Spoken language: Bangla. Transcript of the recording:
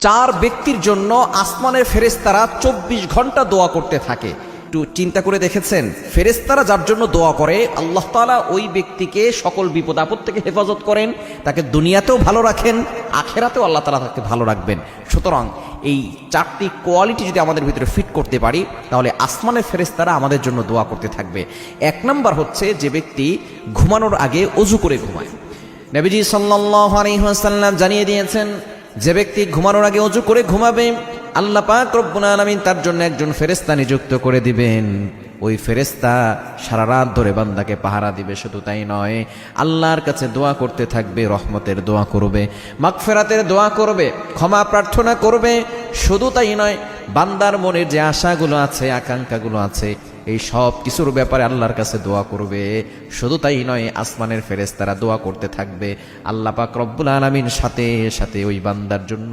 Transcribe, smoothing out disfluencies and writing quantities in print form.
চার ব্যক্তির জন্য আসমানের ফেরেশতারা 24 ঘন্টা দোয়া করতে থাকে। একটু চিন্তা করে দেখেছেন, ফেরেশতারা যার জন্য দোয়া করে আল্লাহ তাআলা ওই ব্যক্তিকে সকল বিপদ আপদ থেকে হেফাজত করেন, তাকে দুনিয়াতেও ভালো রাখেন, আখেরাতেও আল্লাহ তাআলা তাকে ভালো রাখবেন। সুতরাং এই চারটি কোয়ালিটি যদি আমাদের ভিতরে ফিট করতে পারি, তাহলে আসমানের ফেরেশতারা আমাদের জন্য দোয়া করতে থাকবে। এক নাম্বার হচ্ছে, যে ব্যক্তি ঘুমানোর আগে ওযু করে ঘুমায়। নবীজি সাল্লাল্লাহু আলাইহি ওয়াসাল্লাম জানিয়ে দিয়েছেন, যে ব্যক্তি ঘুমানোর আগে ওযু করে ঘুমাবে, আল্লাহ পাক রব্বুল আলামিন তার জন্য একজন ফেরেশতা নিযুক্ত করে দিবেন। ওই ফেরেশতা সারা রাত ধরে বান্দাকে পাহারা দিবে। শুধু তাই নয়, আল্লাহর কাছে দোয়া করতে থাকবে, রহমতের দোয়া করবে, মাগফিরাতের দোয়া করবে, ক্ষমা প্রার্থনা করবে। শুধু তাই নয়, বান্দার মনের যে আশাগুলো আছে, আকাঙ্ক্ষাগুলো আছে, এই সব কিছুর ব্যাপারে আল্লাহর কাছে দোয়া করবে। শুধু তাই নয়, আসমানের ফেরেশতারা দোয়া করতে থাকবে। আল্লাহ পাক রব্বুল আলামিন সাথে সাথে ওই বান্দার জন্য